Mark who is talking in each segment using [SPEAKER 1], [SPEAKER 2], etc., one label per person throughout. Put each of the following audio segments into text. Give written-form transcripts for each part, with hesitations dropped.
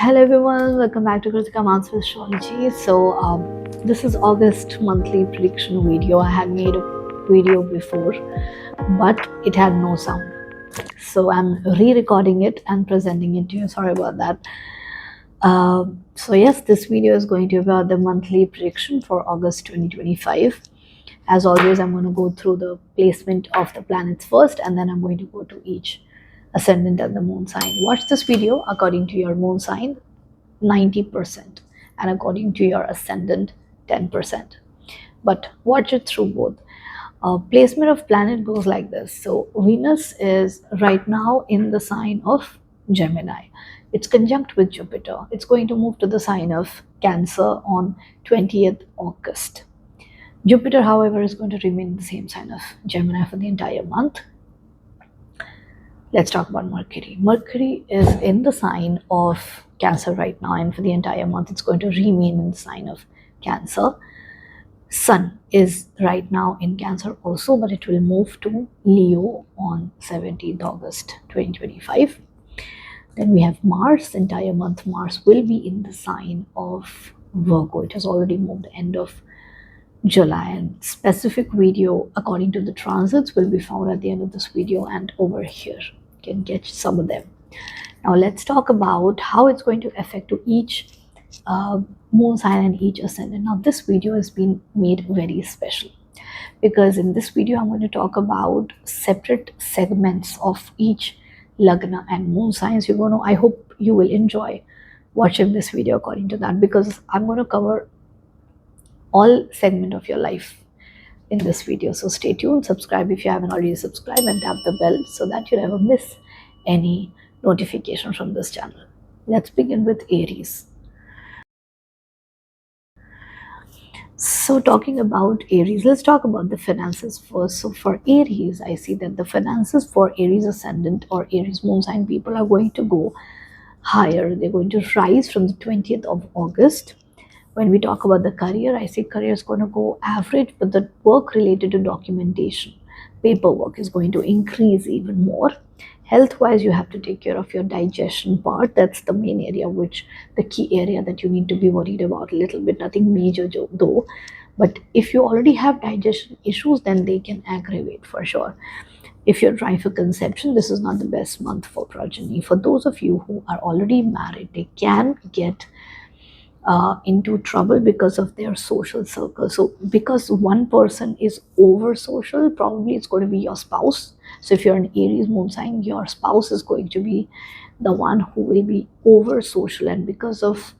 [SPEAKER 1] Hello everyone, welcome back to Kritika Master Astrology. This is August monthly prediction video. I had made a video before, but it had no sound. So I'm re-recording it and presenting it to you. Sorry about that. Yes, this video is going to be about the monthly prediction for August 2025. As always, I'm going to go through the placement of the planets first, and then I'm going to go to each ascendant and the moon sign. Watch this video according to your moon sign 90% and according to your ascendant 10%, but watch it through both. Placement of planet goes like this. So Venus is right now in the sign of Gemini. It's conjunct with Jupiter. It's going to move to the sign of Cancer on 20th August. Jupiter, however, is going to remain in the same sign of Gemini for the entire month. Let's talk about Mercury. Mercury is in the sign of Cancer right now, and for the entire month it's going to remain in the sign of Cancer. Sun is right now in Cancer also, but it will move to Leo on 17th August 2025. Then we have Mars. The entire month Mars will be in the sign of Virgo. It has already moved the end of July, and specific video according to the transits will be found at the end of this video and over here. You can get some of them. Now let's talk about how it's going to affect to each moon sign and each ascendant. Now this video has been made very special because in this video I'm going to talk about separate segments of each lagna and moon signs. I hope you will enjoy watching this video according to that, because I'm going to cover all segment of your life in this video. So stay tuned, subscribe if you haven't already subscribed, and tap the bell so that you never miss any notification from this channel. Let's begin with Aries. So talking about Aries, let's talk about the finances first. So for Aries, I see that the finances for Aries ascendant or Aries moon sign people are going to go higher. They're going to rise from the 20th of August. When we talk about the career, I see career is going to go average, but the work related to documentation, paperwork is going to increase even more. Health wise, you have to take care of your digestion part. That's the main area, the key area that you need to be worried about a little bit. Nothing major though, but if you already have digestion issues, then they can aggravate for sure. If you're trying for conception, this is not the best month for progeny. For those of you who are already married, they can get into trouble because of their social circle. So because one person is over social, probably it's going to be your spouse. So if you're an Aries moon sign, your spouse is going to be the one who will be over social, and because of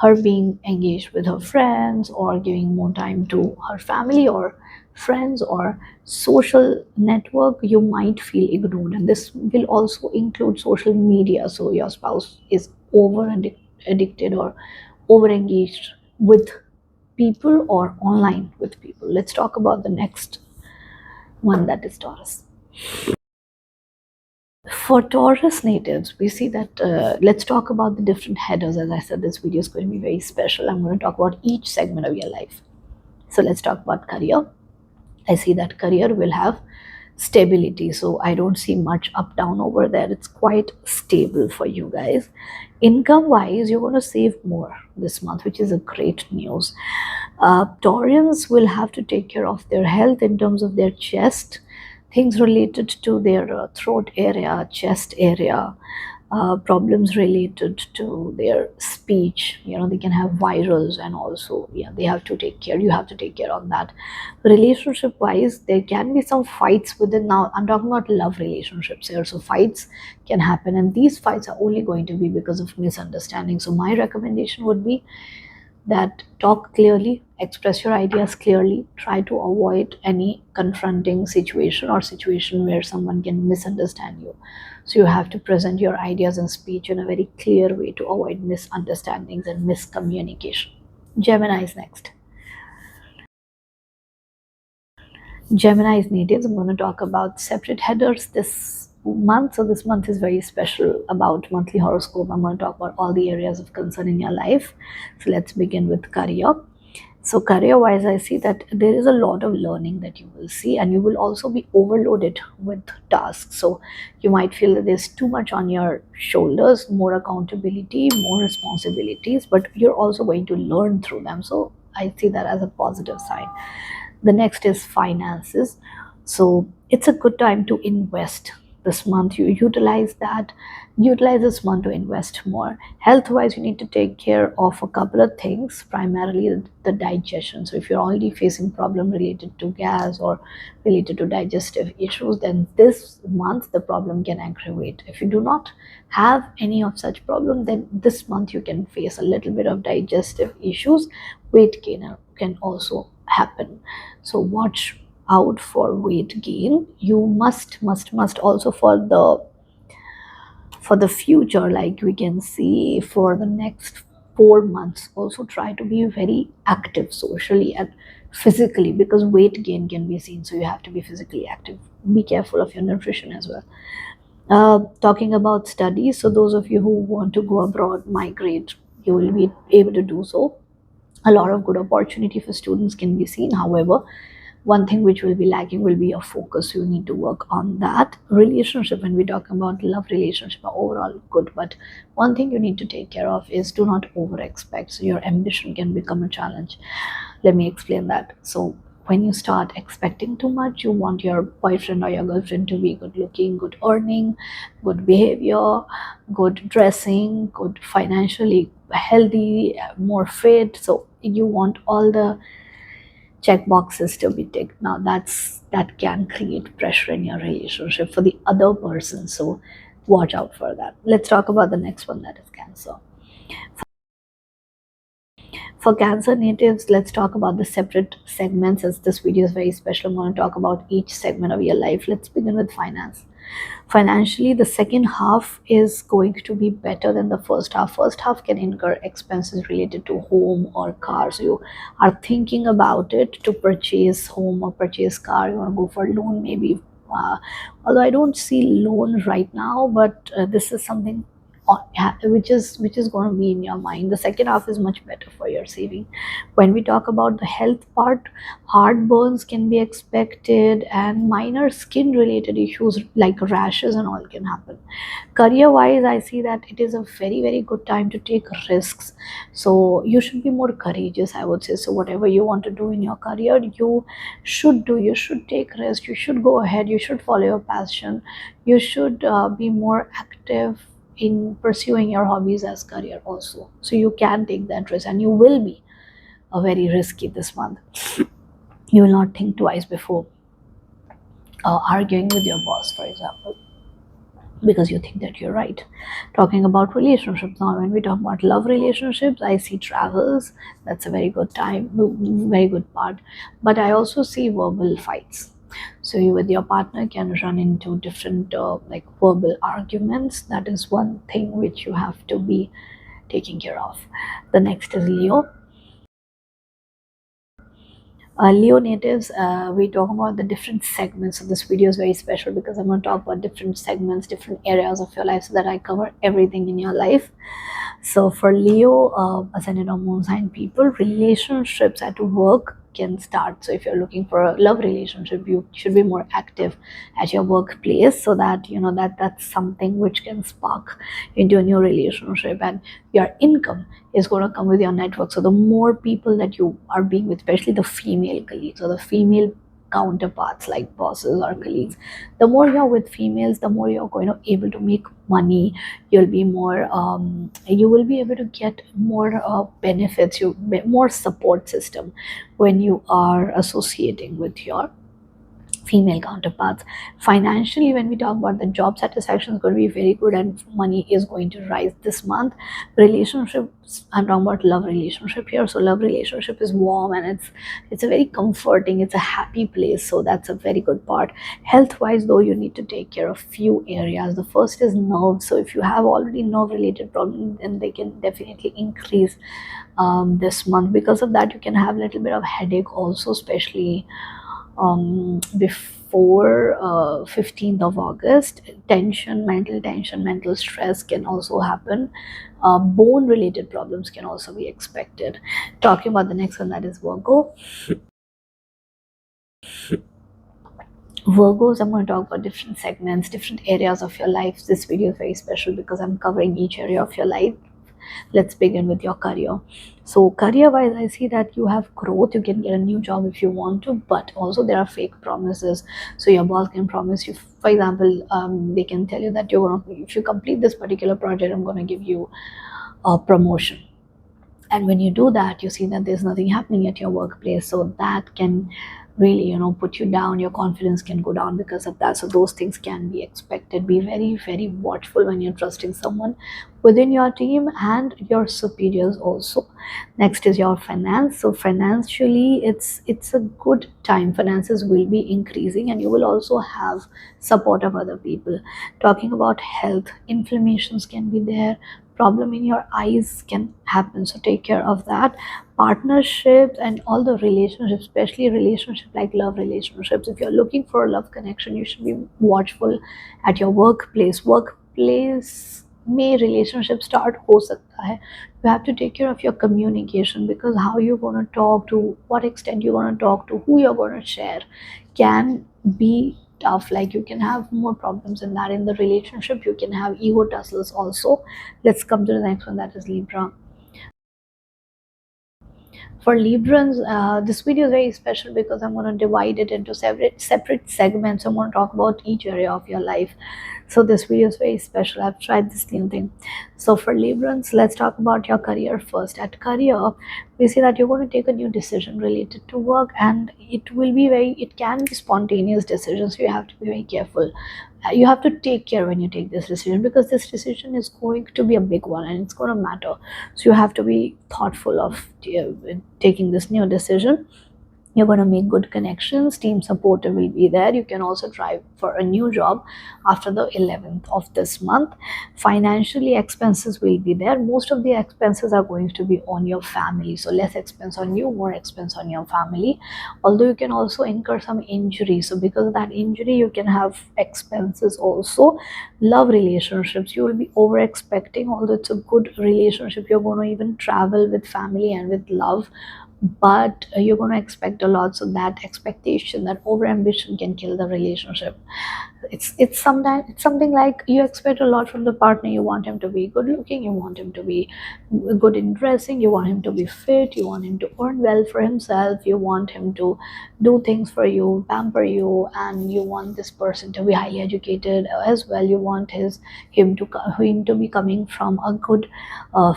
[SPEAKER 1] her being engaged with her friends or giving more time to her family or friends or social network, you might feel ignored. And this will also include social media. So your spouse is over addicted or over engaged with people or online with people. Let's talk about the next one, that is Taurus. For Taurus natives, we see that let's talk about the different headers. As I said, this video is going to be very special. I'm going to talk about each segment of your life. So let's talk about career. I see that career will have stability, so I don't see much up down over there. It's quite stable for you guys. Income wise, you're going to save more this month, which is a great news. Taurians will have to take care of their health in terms of their chest, things related to their throat area, chest area, problems related to their speech. They can have virals, and also they have to take care. You have to take care of that. Relationship wise, there can be some fights within. Now I'm talking about love relationships here, so fights can happen, and these fights are only going to be because of misunderstanding. So my recommendation would be that talk clearly, express your ideas clearly, try to avoid any confronting situation or situation where someone can misunderstand you. So you have to present your ideas and speech in a very clear way to avoid misunderstandings and miscommunication. Gemini is next. Gemini's natives, I'm going to talk about separate headers this month. So this month is very special about monthly horoscope. I'm going to talk about all the areas of concern in your life. So let's begin with career. So career wise, I see that there is a lot of learning that you will see, and you will also be overloaded with tasks. So you might feel that there's too much on your shoulders, more accountability, more responsibilities, but you're also going to learn through them. So I see that as a positive sign. The next is finances. So it's a good time to invest this month. You utilize this month to invest more. Health wise, you need to take care of a couple of things, primarily the digestion. So if you're already facing problem related to gas or related to digestive issues, then this month the problem can aggravate. If you do not have any of such problem, then this month you can face a little bit of digestive issues. Weight gain can also happen, so watch out for weight gain. You must also for the future, like we can see for the next 4 months, also try to be very active socially and physically, because weight gain can be seen, so you have to be physically active. Be careful of your nutrition as well. Talking about studies, so those of you who want to go abroad, migrate, you will be able to do so. A lot of good opportunity for students can be seen. However, one thing which will be lacking will be your focus. You need to work on that. Relationship, when we talk about love, relationship are overall good, but one thing you need to take care of is do not over expect, so your ambition can become a challenge. Let me explain that. So when you start expecting too much, you want your boyfriend or your girlfriend to be good looking, good earning, good behavior, good dressing, good financially healthy, more fit. So you want all the check boxes to be ticked. Now that can create pressure in your relationship for the other person, so watch out for that. Let's talk about the next one, that is Cancer. For Cancer natives, let's talk about the separate segments, as this video is very special. I'm going to talk about each segment of your life. Let's begin with finance. Financially, the second half is going to be better than the first half. First half can incur expenses related to home or car, so you are thinking about it to purchase home or purchase car. You want to go for loan maybe, although I don't see loan right now, but this is something which is going to be in your mind. The second half is much better for your saving. When we talk about the health part, heartburns can be expected, and minor skin related issues like rashes and all can happen. Career wise, I see that it is a very good time to take risks, so you should be more courageous, I would say. So whatever you want to do in your career, you should do. You should take risks, you should go ahead, you should follow your passion, you should be more active in pursuing your hobbies as career also, so you can take that risk, and you will be a very risky this month. You will not think twice before arguing with your boss, for example, because you think that you're right. Talking about relationships now, when we talk about love relationships, I see travels. That's a very good time, very good part. But I also see verbal fights. So you with your partner can run into different like verbal arguments. That is one thing which you have to be taking care of. The next is Leo. Leo natives, we talk about the different segments. So this video is very special because I'm going to talk about different segments, different areas of your life, so that I cover everything in your life. So for Leo, ascendant or moon sign people, relationships at work can start. So if you're looking for a love relationship, you should be more active at your workplace, so that you know that that's something which can spark into a new relationship. And your income is going to come with your network. So the more people that you are being with, especially the female colleagues or the female counterparts like bosses or colleagues, the more you're with females, the more you're going to able to make money. You'll be more you will be able to get more benefits, you more support system when you are associating with your female counterparts. Financially, when we talk about the job satisfaction, is going to be very good, and money is going to rise this month. Relationships, I'm talking about love relationship here. So love relationship is warm, and it's a very comforting, it's a happy place, so that's a very good part. Health wise though, you need to take care of few areas. The first is nerves. So if you have already nerve related problems, then they can definitely increase this month. Because of that, you can have a little bit of headache also, especially before 15th of August. Tension, mental stress can also happen. Bone related problems can also be expected. Talking about the next one, that is Virgo. Virgos, I'm going to talk about different segments, different areas of your life. This video is very special because I'm covering each area of your life. Let's begin with your career. So career wise, I see that you have growth. You can get a new job if you want to, but also there are fake promises. So your boss can promise you, for example, they can tell you that you're going to, if you complete this particular project, I'm going to give you a promotion. And when you do that, you see that there's nothing happening at your workplace, so that can really, put you down. Your confidence can go down because of that. So those things can be expected. Be very, very watchful when you're trusting someone within your team and your superiors also. Next is your finance. So financially, it's a good time. Finances will be increasing, and you will also have support of other people. Talking about health, inflammations can be there. Problem in your eyes can happen, so take care of that. Partnerships and all the relationships, especially relationship like love relationships, if you're looking for a love connection, you should be watchful at your workplace may relationship start ho sakta hai. You have to take care of your communication, because how you're going to talk, to what extent you're going to talk, to who you're going to share can be tough. Like, you can have more problems in that. In the relationship, you can have ego tussles also. Let's come to the next one, that is Libra. For Librans, this video is very special because I'm going to divide it into separate segments. I'm going to talk about each area of your life. So this video is very special. I've tried this new thing. So for Librans, let's talk about your career first. At career, we see that you're going to take a new decision related to work, and it can be spontaneous decisions. So you have to be very careful. You have to take care when you take this decision, because this decision is going to be a big one and it's going to matter. So you have to be thoughtful of taking this new decision. You're going to make good connections. Team support will be there. You can also try for a new job after the 11th of this month. Financially, expenses will be there. Most of the expenses are going to be on your family, so less expense on you, more expense on your family. Although you can also incur some injury, so because of that injury you can have expenses also. Love relationships, you will be over expecting. Although it's a good relationship, you're going to even travel with family and with love, but you're going to expect a lot. So that expectation, that over ambition, can kill the relationship. It's something like you expect a lot from the partner. You want him to be good looking, you want him to be good in dressing, you want him to be fit, you want him to earn well for himself, you want him to do things for you, pamper you, and you want this person to be highly educated as well. You want him to be coming from a good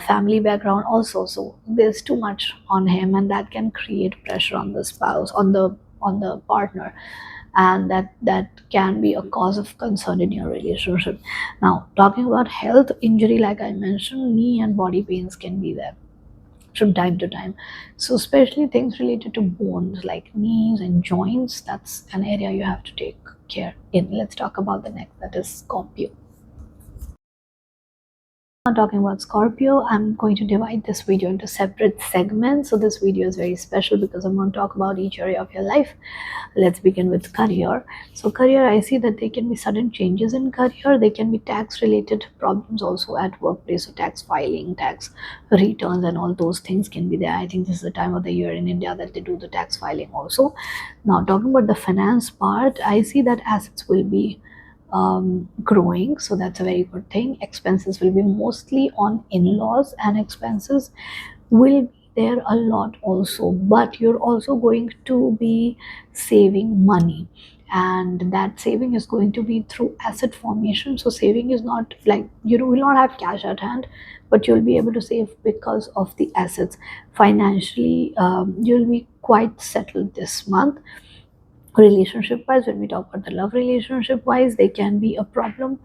[SPEAKER 1] family background also. So there's too much on him, and that can create pressure on the spouse, on the partner, and that can be a cause of concern in your relationship. Now, talking about health, injury, like I mentioned, knee and body pains can be there from time to time. So especially things related to bones like knees and joints, that's an area you have to take care in. Let's talk about the next, that is Scorpio. Now, talking about Scorpio, I'm going to divide this video into separate segments. So this video is very special because I'm going to talk about each area of your life. Let's begin with career. So career, I see that there can be sudden changes in career. There can be tax related problems also at workplace. So tax filing, tax returns, and all those things can be there. I think this is the time of the year in India that they do the tax filing also. Now, talking about the finance part, I see that assets will be growing, so that's a very good thing. Expenses will be mostly on in-laws, and expenses will be there a lot also, but you're also going to be saving money, and that saving is going to be through asset formation. So saving is not like you will not have cash at hand, but you'll be able to save because of the assets. Financially, you'll be quite settled this month. Relationship wise, when we talk about the love relationship wise, there can be a problem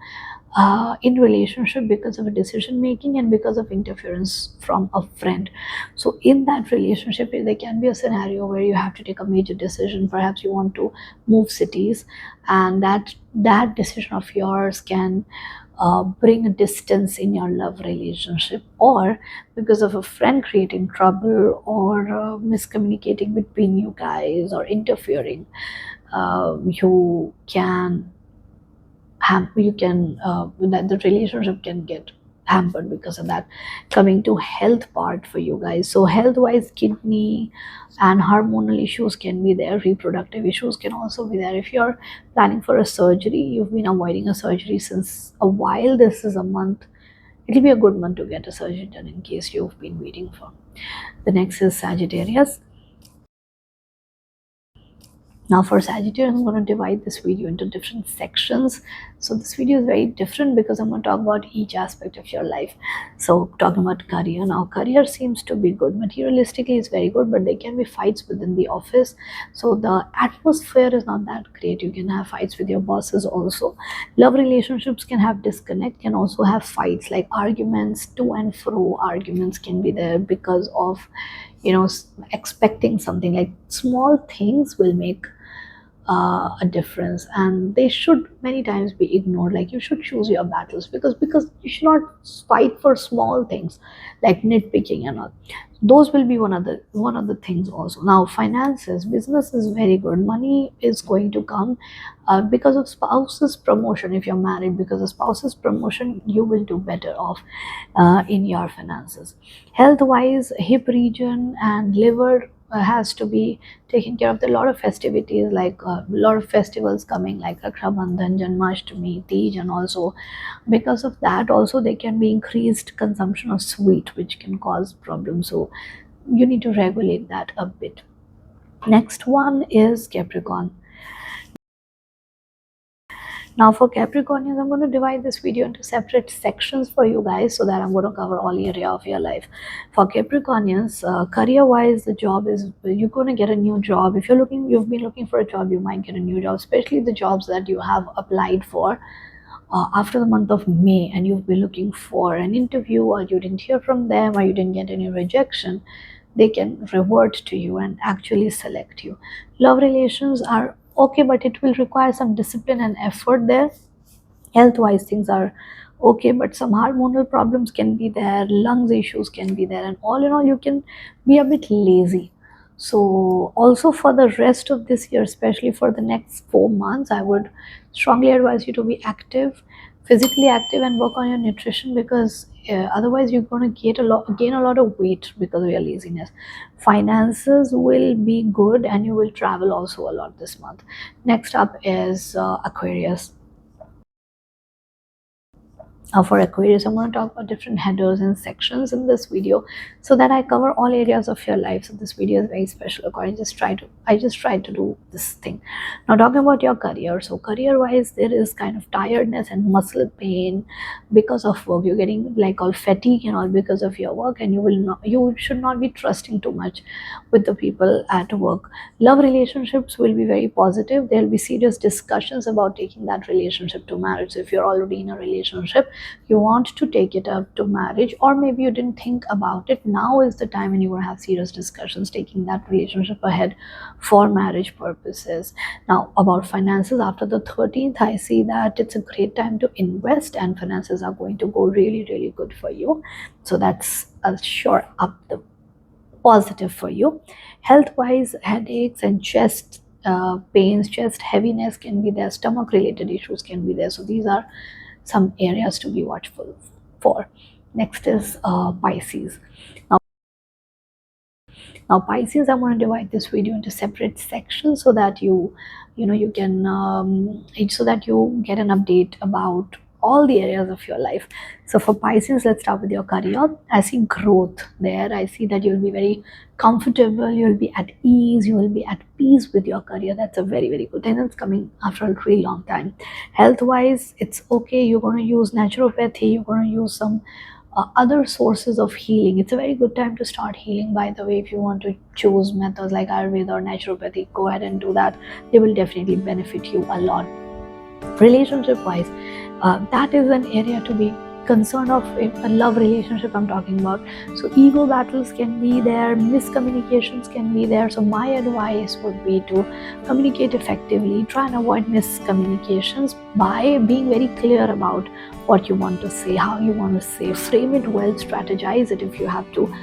[SPEAKER 1] in relationship because of a decision making and because of interference from a friend. So in that relationship, there can be a scenario where you have to take a major decision. Perhaps you want to move cities, and that decision of yours can bring a distance in your love relationship, or because of a friend creating trouble, or miscommunicating between you guys, or interfering. you can that the relationship can get hampered because of that. Coming to health part for you guys, so health wise, kidney and hormonal issues can be there, reproductive issues can also be there. If you're planning for a surgery, you've been avoiding a surgery since a while, this is a month, it'll be a good month to get a surgery done in case you've been waiting for. The next is Sagittarius. Now for Sagittarius, I'm going to divide this video into different sections. So this video is very different because I'm going to talk about each aspect of your life. So talking about career. Now career seems to be good. Materialistically it's very good, but there can be fights within the office. So the atmosphere is not that great. You can have fights with your bosses also. Love relationships can have disconnect, can also have fights like arguments, to and fro arguments can be there because of, expecting something. Like small things will make a difference, and they should many times be ignored. Like you should choose your battles, because you should not fight for small things like nitpicking and all. Those will be one of the things also. Now finances, business is very good, money is going to come because of spouse's promotion. If you're married, because of spouse's promotion, you will do better off in your finances. Health wise, hip region and liver has to be taken care of. There are a lot of festivities, like a lot of festivals coming, like Raksha Bandhan, Janmashtami, Tej, and also because of that also there can be increased consumption of sweet, which can cause problems. So you need to regulate that a bit. Next one is Capricorn. Now for Capricornians, I'm going to divide this video into separate sections for you guys, so that I'm going to cover all area of your life. For Capricornians, career-wise, the job is, you're going to get a new job. If you've been looking for a job, you might get a new job, especially the jobs that you have applied for after the month of May, and you've been looking for an interview, or you didn't hear from them, or you didn't get any rejection. They can revert to you and actually select you. Love relations are okay, but it will require some discipline and effort there. Health wise, things are okay, but some hormonal problems can be there, lungs issues can be there, and all in all you can be a bit lazy. So also for the rest of this year, especially for the next 4 months, I would strongly advise you to be active, physically active, and work on your nutrition, because otherwise you're going to gain a lot of weight because of your laziness. Finances will be good, and you will travel also a lot this month. Next up is Aquarius. For Aquarius, I'm going to talk about different headers and sections in this video, so that I cover all areas of your life. So this video is very special. According, I just tried to do this thing. Now talking about your career. So career wise, there is kind of tiredness and muscle pain because of work. You're getting like all fatigue and all because of your work, and you should not be trusting too much with the people at work. Love relationships will be very positive. There will be serious discussions about taking that relationship to marriage. So if you're already in a relationship, you want to take it up to marriage, or maybe you didn't think about it, now is the time when you will have serious discussions taking that relationship ahead for marriage purposes. Now about finances, after the 13th, I see that it's a great time to invest, and finances are going to go really, really good for you. So that's a sure up the positive for you. Health wise, headaches and chest pains, chest heaviness can be there, stomach related issues can be there. So these are some areas to be watchful for. Next is Pisces. Now Pisces, I'm going to divide this video into separate sections, so that you can so that you get an update about all the areas of your life. So for Pisces, let's start with your career. I see growth there. I see that you'll be very comfortable, you'll be at ease, you will be at peace with your career. That's a very, very good thing. That's coming after a really long time. Health wise, it's okay. You're going to use naturopathy, you're going to use some other sources of healing. It's a very good time to start healing, by the way. If you want to choose methods like Ayurveda or naturopathy, go ahead and do that. They will definitely benefit you a lot. Relationship wise, that is an area to be concerned of. A love relationship I'm talking about. So ego battles can be there, miscommunications can be there. So my advice would be to communicate effectively, try and avoid miscommunications by being very clear about what you want to say, how you want to say, frame it well, strategize it if you have to,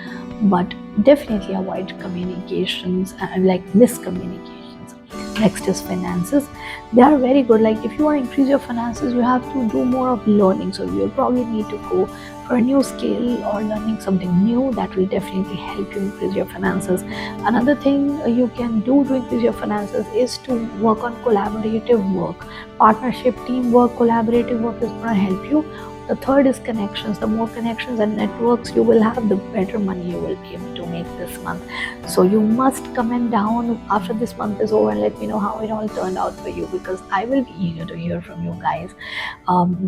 [SPEAKER 1] but definitely avoid communications like miscommunications. Next is finances. They are very good. Like if you want to increase your finances, you have to do more of learning. So you'll probably need to go for a new skill or learning something new. That will definitely help you increase your finances. Another thing you can do to increase your finances is to work on collaborative work. Partnership, teamwork, collaborative work is going to help you. The third is connections. The more connections and networks you will have, the better money you will be able to make this month. So you must comment down after this month is over and let me know how it all turned out for you, because I will be eager to hear from you guys.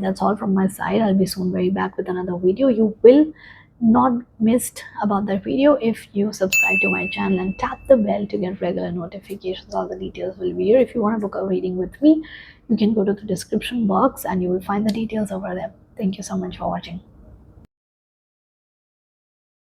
[SPEAKER 1] That's all from my side. I'll be soon very back with another video. You will not missed about that video if you subscribe to my channel and tap the bell to get regular notifications. All the details will be here. If you want to book a reading with me, you can go to the description box and you will find the details over there. Thank you so much for watching.